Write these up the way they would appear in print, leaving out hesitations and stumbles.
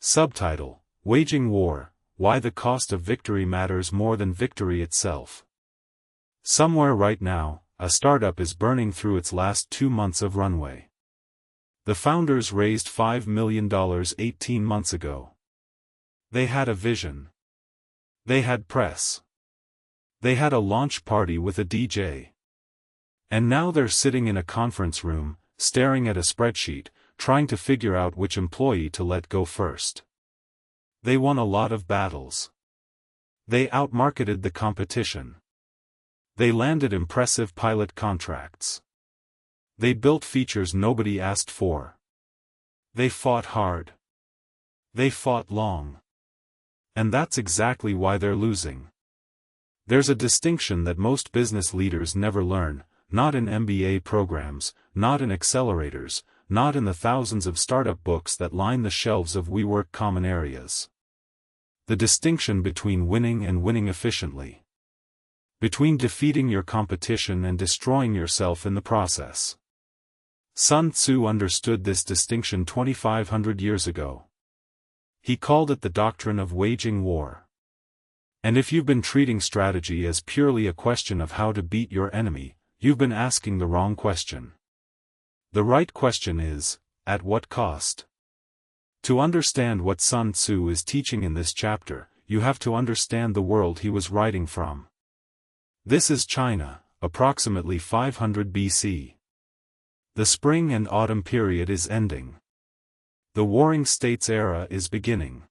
Subtitle: Waging War, Why the Cost of Victory Matters More Than Victory Itself. Somewhere right now, a startup is burning through its last 2 months of runway. The founders raised $5 million 18 months ago. They had a vision. They had press. They had a launch party with a DJ. And now they're sitting in a conference room, staring at a spreadsheet, trying to figure out which employee to let go first. They won a lot of battles. They outmarketed the competition. They landed impressive pilot contracts. They built features nobody asked for. They fought hard. They fought long. And that's exactly why they're losing. There's a distinction that most business leaders never learn, not in MBA programs, not in accelerators, not in the thousands of startup books that line the shelves of WeWork common areas. The distinction between winning and winning efficiently. Between defeating your competition and destroying yourself in the process. Sun Tzu understood this distinction 2,500 years ago. He called it the doctrine of waging war. And if you've been treating strategy as purely a question of how to beat your enemy, you've been asking the wrong question. The right question is, at what cost? To understand what Sun Tzu is teaching in this chapter, you have to understand the world he was writing from. This is China, approximately 500 BC. The spring and autumn period is ending. The warring states era is beginning.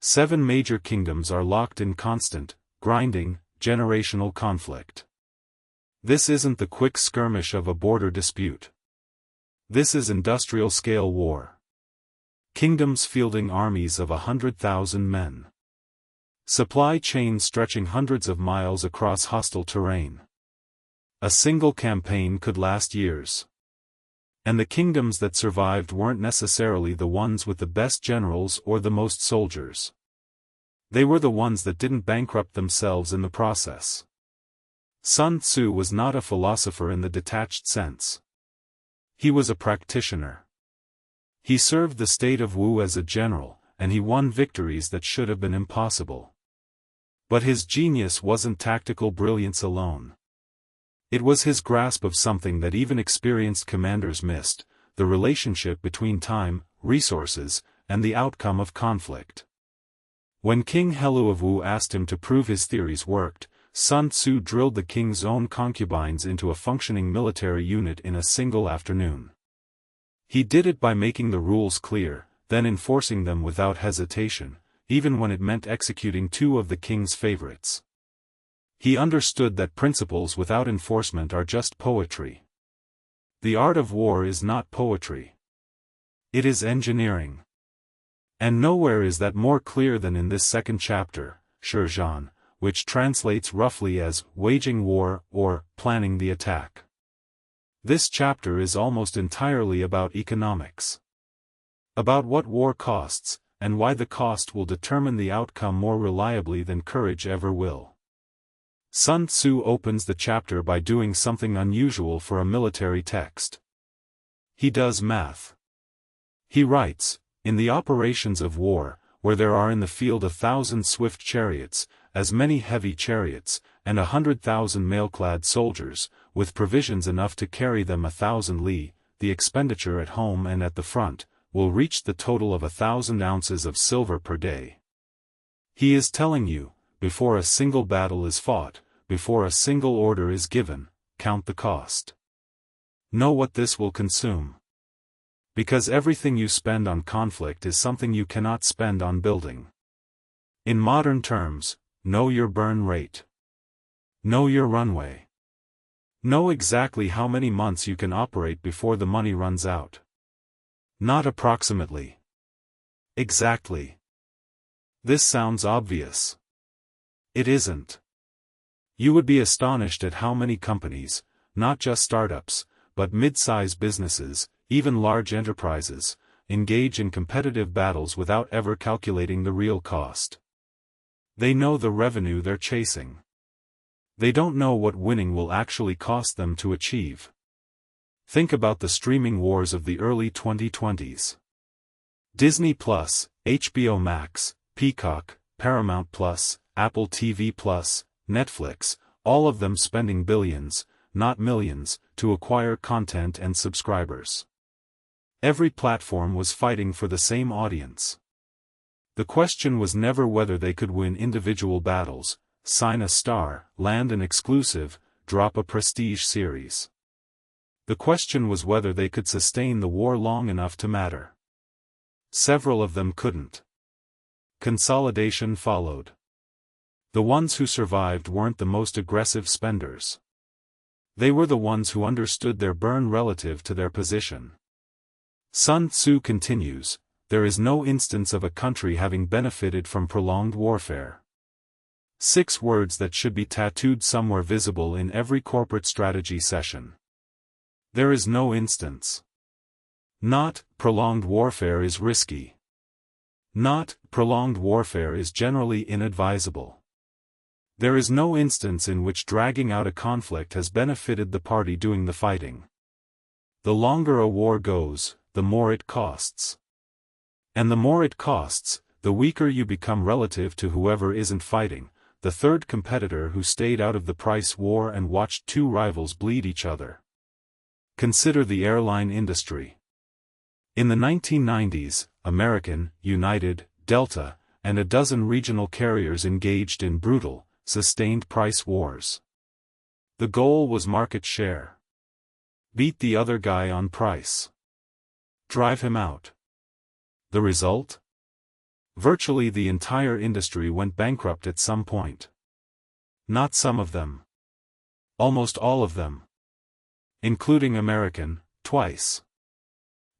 7 major kingdoms are locked in constant, grinding, generational conflict. This isn't the quick skirmish of a border dispute. This is industrial-scale war. Kingdoms fielding armies of 100,000 men. Supply chains stretching hundreds of miles across hostile terrain. A single campaign could last years. And the kingdoms that survived weren't necessarily the ones with the best generals or the most soldiers. They were the ones that didn't bankrupt themselves in the process. Sun Tzu was not a philosopher in the detached sense. He was a practitioner. He served the state of Wu as a general, and he won victories that should have been impossible. But his genius wasn't tactical brilliance alone. It was his grasp of something that even experienced commanders missed, the relationship between time, resources, and the outcome of conflict. When King Helu of Wu asked him to prove his theories worked, Sun Tzu drilled the king's own concubines into a functioning military unit in a single afternoon. He did it by making the rules clear, then enforcing them without hesitation, even when it meant executing 2 of the king's favorites. He understood that principles without enforcement are just poetry. The art of war is not poetry. It is engineering. And nowhere is that more clear than in this second chapter, Shizhan, which translates roughly as waging war or planning the attack. This chapter is almost entirely about economics. About what war costs, and why the cost will determine the outcome more reliably than courage ever will. Sun Tzu opens the chapter by doing something unusual for a military text. He does math. He writes, in the operations of war, where there are in the field 1,000 swift chariots, as many heavy chariots, and 100,000 mail-clad soldiers, with provisions enough to carry them 1,000 li, the expenditure at home and at the front, will reach the total of 1,000 ounces of silver per day. He is telling you, before a single battle is fought, before a single order is given, count the cost. Know what this will consume. Because everything you spend on conflict is something you cannot spend on building. In modern terms, know your burn rate. Know your runway. Know exactly how many months you can operate before the money runs out. Not approximately. Exactly. This sounds obvious. It isn't. You would be astonished at how many companies, not just startups, but mid-size businesses, even large enterprises, engage in competitive battles without ever calculating the real cost. They know the revenue they're chasing. They don't know what winning will actually cost them to achieve. Think about the streaming wars of the early 2020s. Disney Plus, HBO Max, Peacock, Paramount Plus, Apple TV Plus, Netflix, all of them spending billions, not millions, to acquire content and subscribers. Every platform was fighting for the same audience. The question was never whether they could win individual battles, sign a star, land an exclusive, drop a prestige series. The question was whether they could sustain the war long enough to matter. Several of them couldn't. Consolidation followed. The ones who survived weren't the most aggressive spenders. They were the ones who understood their burn relative to their position. Sun Tzu continues, there is no instance of a country having benefited from prolonged warfare. 6 words that should be tattooed somewhere visible in every corporate strategy session. There is no instance. Not, prolonged warfare is risky. Not, prolonged warfare is generally inadvisable. There is no instance in which dragging out a conflict has benefited the party doing the fighting. The longer a war goes, the more it costs. And the more it costs, the weaker you become relative to whoever isn't fighting, the third competitor who stayed out of the price war and watched 2 rivals bleed each other. Consider the airline industry. In the 1990s, American, United, Delta, and a dozen regional carriers engaged in brutal, sustained price wars. The goal was market share. Beat the other guy on price. Drive him out. The result? Virtually the entire industry went bankrupt at some point. Not some of them. Almost all of them. Including American, twice.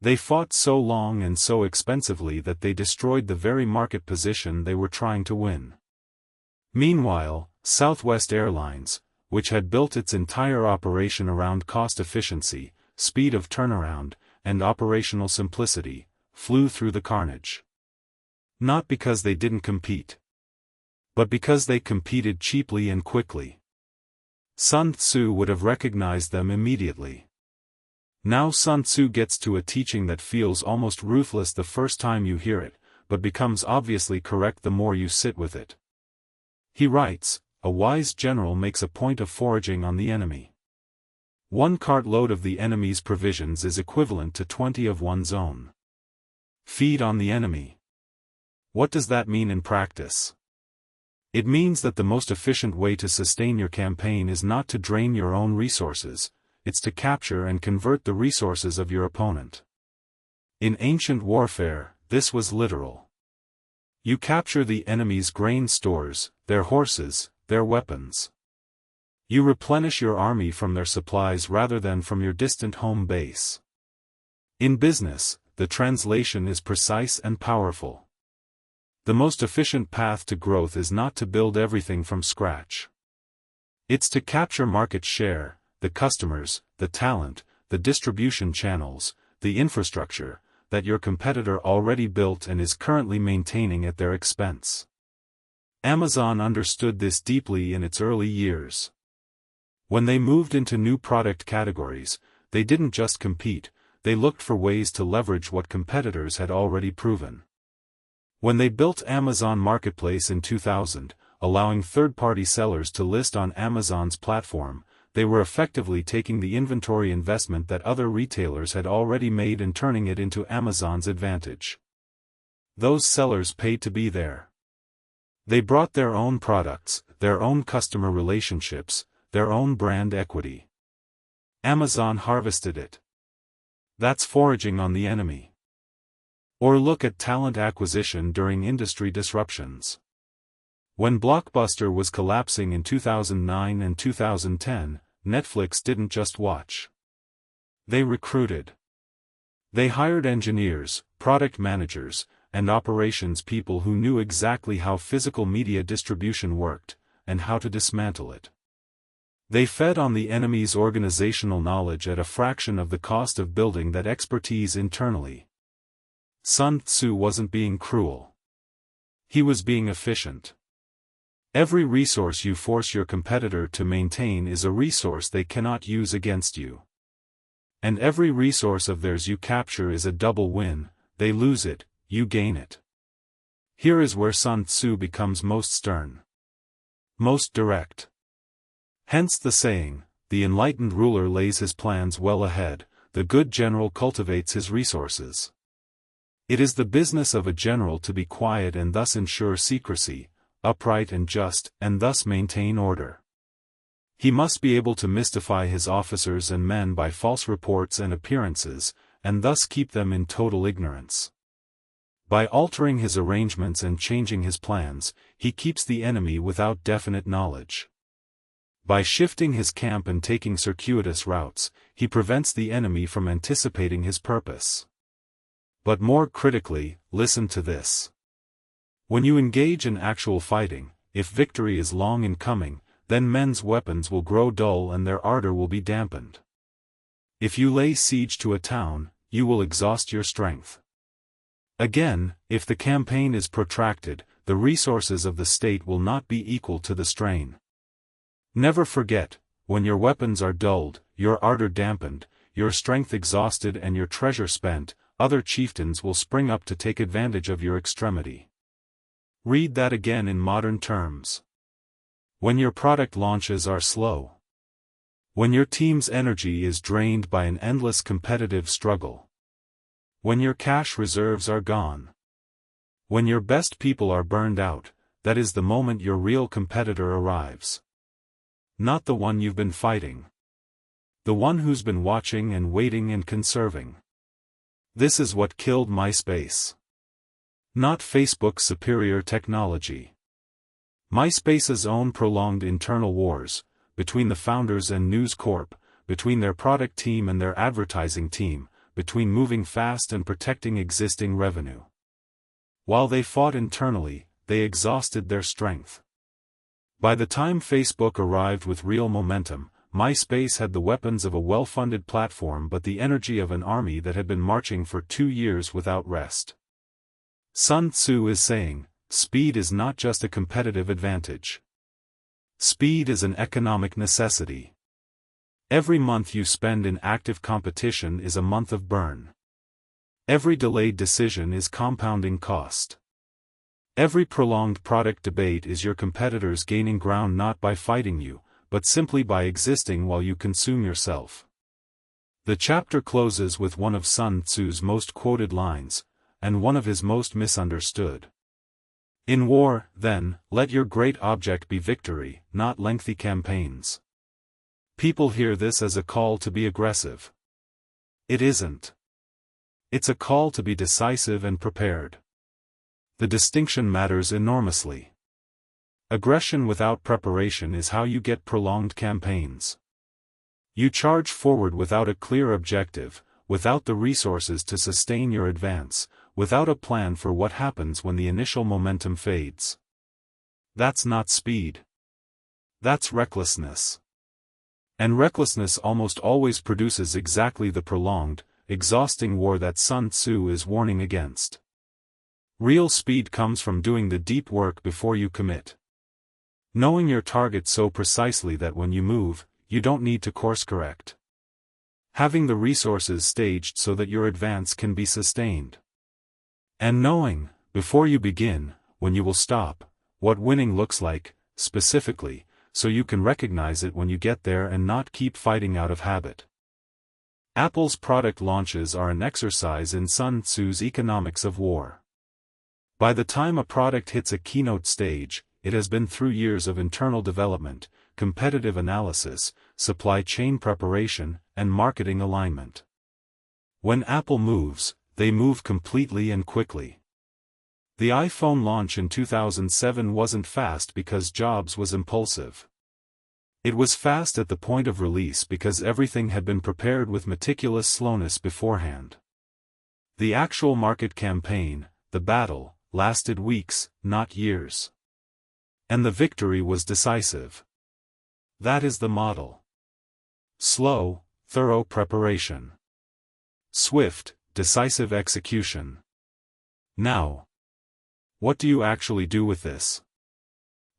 They fought so long and so expensively that they destroyed the very market position they were trying to win. Meanwhile, Southwest Airlines, which had built its entire operation around cost efficiency, speed of turnaround, and operational simplicity, flew through the carnage. Not because they didn't compete, but because they competed cheaply and quickly. Sun Tzu would have recognized them immediately. Now Sun Tzu gets to a teaching that feels almost ruthless the first time you hear it, but becomes obviously correct the more you sit with it. He writes, a wise general makes a point of foraging on the enemy. 1 cartload of the enemy's provisions is equivalent to 20 of one's own. Feed on the enemy. What does that mean in practice? It means that the most efficient way to sustain your campaign is not to drain your own resources, it's to capture and convert the resources of your opponent. In ancient warfare, this was literal. You capture the enemy's grain stores, their horses, their weapons. You replenish your army from their supplies rather than from your distant home base. In business, the translation is precise and powerful. The most efficient path to growth is not to build everything from scratch. It's to capture market share, the customers, the talent, the distribution channels, the infrastructure, that your competitor already built and is currently maintaining at their expense. Amazon understood this deeply in its early years. When they moved into new product categories, they didn't just compete, they looked for ways to leverage what competitors had already proven. When they built Amazon Marketplace in 2000, allowing third-party sellers to list on Amazon's platform, they were effectively taking the inventory investment that other retailers had already made and turning it into Amazon's advantage. Those sellers paid to be there. They brought their own products, their own customer relationships, their own brand equity. Amazon harvested it. That's foraging on the enemy. Or look at talent acquisition during industry disruptions. When Blockbuster was collapsing in 2009 and 2010, Netflix didn't just watch. They recruited. They hired engineers, product managers, and operations people who knew exactly how physical media distribution worked, and how to dismantle it. They fed on the enemy's organizational knowledge at a fraction of the cost of building that expertise internally. Sun Tzu wasn't being cruel. He was being efficient. Every resource you force your competitor to maintain is a resource they cannot use against you. And every resource of theirs you capture is a double win, they lose it, you gain it. Here is where Sun Tzu becomes most stern, most direct. Hence the saying, the enlightened ruler lays his plans well ahead, the good general cultivates his resources. It is the business of a general to be quiet and thus ensure secrecy, upright and just, and thus maintain order. He must be able to mystify his officers and men by false reports and appearances, and thus keep them in total ignorance. By altering his arrangements and changing his plans, he keeps the enemy without definite knowledge. By shifting his camp and taking circuitous routes, he prevents the enemy from anticipating his purpose. But more critically, listen to this. When you engage in actual fighting, if victory is long in coming, then men's weapons will grow dull and their ardor will be dampened. If you lay siege to a town, you will exhaust your strength. Again, if the campaign is protracted, the resources of the state will not be equal to the strain. Never forget, when your weapons are dulled, your ardor dampened, your strength exhausted and your treasure spent, other chieftains will spring up to take advantage of your extremity. Read that again in modern terms. When your product launches are slow. When your team's energy is drained by an endless competitive struggle. When your cash reserves are gone. When your best people are burned out, that is the moment your real competitor arrives. Not the one you've been fighting. The one who's been watching and waiting and conserving. This is what killed MySpace. Not Facebook's superior technology. MySpace's own prolonged internal wars, between the founders and News Corp, between their product team and their advertising team, between moving fast and protecting existing revenue. While they fought internally, they exhausted their strength. By the time Facebook arrived with real momentum, MySpace had the weapons of a well-funded platform but the energy of an army that had been marching for 2 years without rest. Sun Tzu is saying, speed is not just a competitive advantage. Speed is an economic necessity. Every month you spend in active competition is a month of burn. Every delayed decision is compounding cost. Every prolonged product debate is your competitors gaining ground not by fighting you, but simply by existing while you consume yourself. The chapter closes with one of Sun Tzu's most quoted lines, and one of his most misunderstood. In war, then, let your great object be victory, not lengthy campaigns. People hear this as a call to be aggressive. It isn't. It's a call to be decisive and prepared. The distinction matters enormously. Aggression without preparation is how you get prolonged campaigns. You charge forward without a clear objective, without the resources to sustain your advance, without a plan for what happens when the initial momentum fades. That's not speed. That's recklessness. And recklessness almost always produces exactly the prolonged, exhausting war that Sun Tzu is warning against. Real speed comes from doing the deep work before you commit. Knowing your target so precisely that when you move, you don't need to course correct. Having the resources staged so that your advance can be sustained. And knowing, before you begin, when you will stop, what winning looks like, specifically, so you can recognize it when you get there and not keep fighting out of habit. Apple's product launches are an exercise in Sun Tzu's economics of war. By the time a product hits a keynote stage, it has been through years of internal development, competitive analysis, supply chain preparation, and marketing alignment. When Apple moves, they move completely and quickly. The iPhone launch in 2007 wasn't fast because Jobs was impulsive. It was fast at the point of release because everything had been prepared with meticulous slowness beforehand. The actual market campaign, the battle, lasted weeks, not years. And the victory was decisive. That is the model. Slow, thorough preparation. Swift, decisive execution. Now, what do you actually do with this?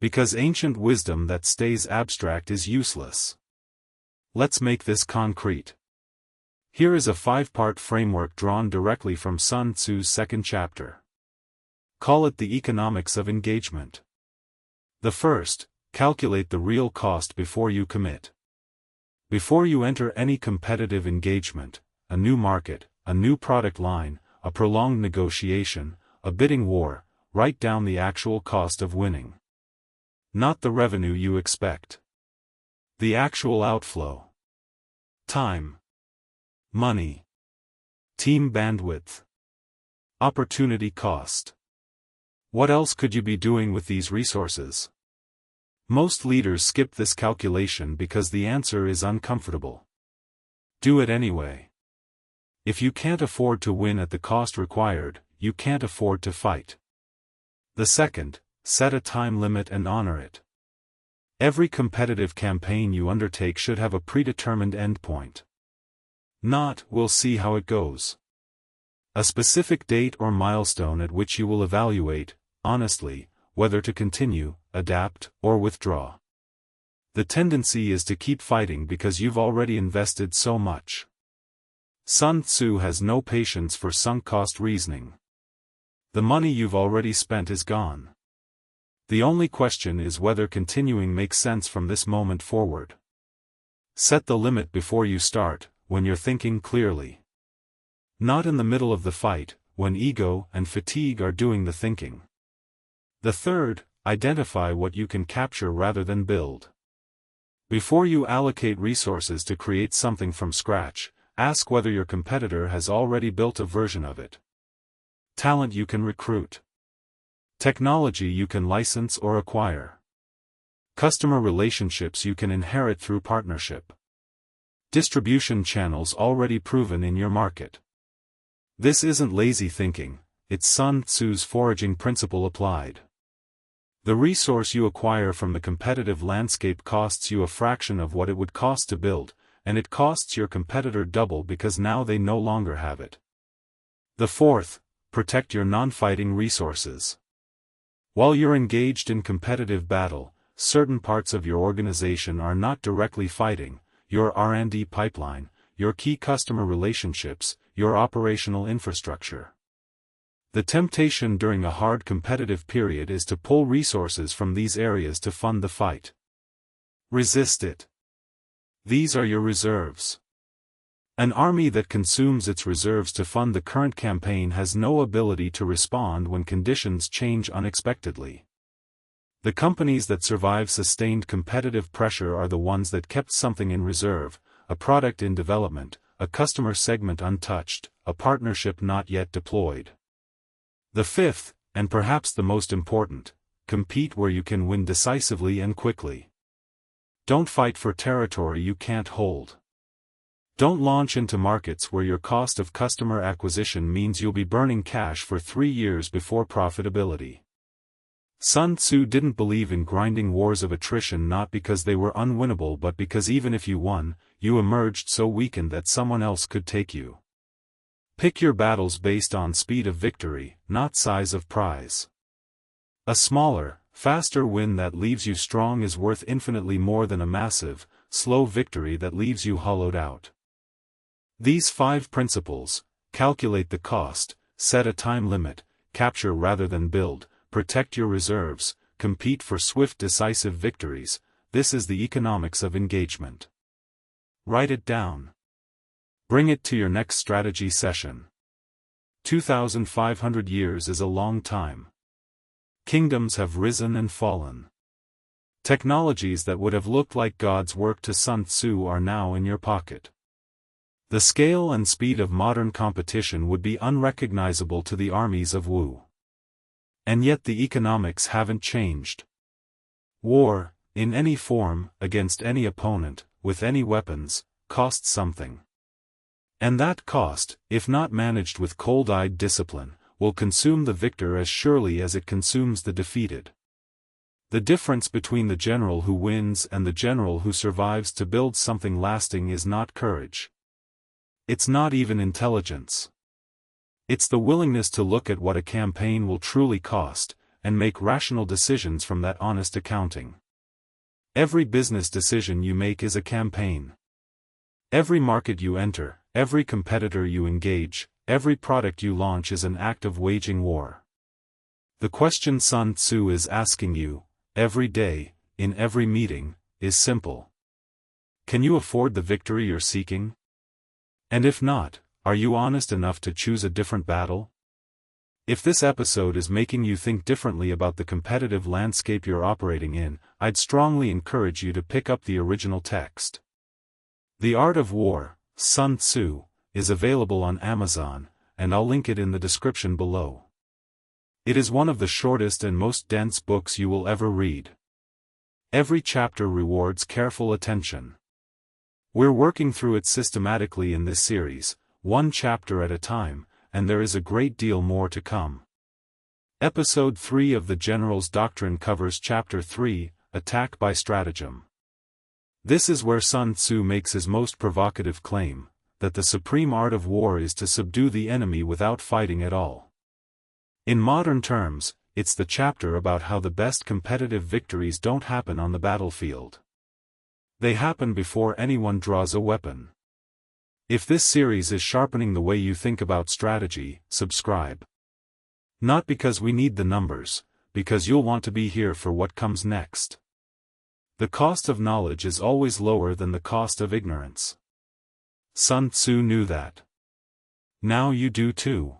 Because ancient wisdom that stays abstract is useless. Let's make this concrete. Here is a 5-part framework drawn directly from Sun Tzu's second chapter. Call it the economics of engagement. The first, calculate the real cost before you commit. Before you enter any competitive engagement, a new market, a new product line, a prolonged negotiation, a bidding war, write down the actual cost of winning. Not the revenue you expect. The actual outflow. Time. Money. Team bandwidth. Opportunity cost. What else could you be doing with these resources? Most leaders skip this calculation because the answer is uncomfortable. Do it anyway. If you can't afford to win at the cost required, you can't afford to fight. The second, set a time limit and honor it. Every competitive campaign you undertake should have a predetermined endpoint. Not, we'll see how it goes. A specific date or milestone at which you will evaluate, honestly, whether to continue, adapt, or withdraw. The tendency is to keep fighting because you've already invested so much. Sun Tzu has no patience for sunk cost reasoning. The money you've already spent is gone. The only question is whether continuing makes sense from this moment forward. Set the limit before you start, when you're thinking clearly. Not in the middle of the fight, when ego and fatigue are doing the thinking. The third, identify what you can capture rather than build. Before you allocate resources to create something from scratch, ask whether your competitor has already built a version of it. Talent you can recruit. Technology you can license or acquire. Customer relationships you can inherit through partnership. Distribution channels already proven in your market. This isn't lazy thinking, it's Sun Tzu's foraging principle applied. The resource you acquire from the competitive landscape costs you a fraction of what it would cost to build, and it costs your competitor double because now they no longer have it. The fourth, protect your non-fighting resources. While you're engaged in competitive battle, certain parts of your organization are not directly fighting: your R&D pipeline, your key customer relationships, your operational infrastructure. The temptation during a hard competitive period is to pull resources from these areas to fund the fight. Resist it. These are your reserves. An army that consumes its reserves to fund the current campaign has no ability to respond when conditions change unexpectedly. The companies that survive sustained competitive pressure are the ones that kept something in reserve, a product in development, a customer segment untouched, a partnership not yet deployed. The fifth, and perhaps the most important, compete where you can win decisively and quickly. Don't fight for territory you can't hold. Don't launch into markets where your cost of customer acquisition means you'll be burning cash for 3 years before profitability. Sun Tzu didn't believe in grinding wars of attrition not because they were unwinnable but because even if you won, you emerged so weakened that someone else could take you. Pick your battles based on speed of victory, not size of prize. A smaller, faster win that leaves you strong is worth infinitely more than a massive, slow victory that leaves you hollowed out. These 5 principles: calculate the cost, set a time limit, capture rather than build, protect your reserves, compete for swift decisive victories. This is the economics of engagement. Write it down. Bring it to your next strategy session. 2,500 years is a long time. Kingdoms have risen and fallen. Technologies that would have looked like God's work to Sun Tzu are now in your pocket. The scale and speed of modern competition would be unrecognizable to the armies of Wu. And yet the economics haven't changed. War, in any form, against any opponent, with any weapons, costs something. And that cost, if not managed with cold-eyed discipline, will consume the victor as surely as it consumes the defeated. The difference between the general who wins and the general who survives to build something lasting is not courage. It's not even intelligence. It's the willingness to look at what a campaign will truly cost, and make rational decisions from that honest accounting. Every business decision you make is a campaign. Every market you enter, every competitor you engage, every product you launch is an act of waging war. The question Sun Tzu is asking you, every day, in every meeting, is simple. Can you afford the victory you're seeking? And if not, are you honest enough to choose a different battle? If this episode is making you think differently about the competitive landscape you're operating in, I'd strongly encourage you to pick up the original text. The Art of War, Sun Tzu, is available on Amazon, and I'll link it in the description below. It is one of the shortest and most dense books you will ever read. Every chapter rewards careful attention. We're working through it systematically in this series, one chapter at a time, and there is a great deal more to come. Episode 3 of the General's Doctrine covers Chapter 3, Attack by Stratagem. This is where Sun Tzu makes his most provocative claim, that the supreme art of war is to subdue the enemy without fighting at all. In modern terms, it's the chapter about how the best competitive victories don't happen on the battlefield. They happen before anyone draws a weapon. If this series is sharpening the way you think about strategy, subscribe. Not because we need the numbers, because you'll want to be here for what comes next. The cost of knowledge is always lower than the cost of ignorance. Sun Tzu knew that. Now you do too.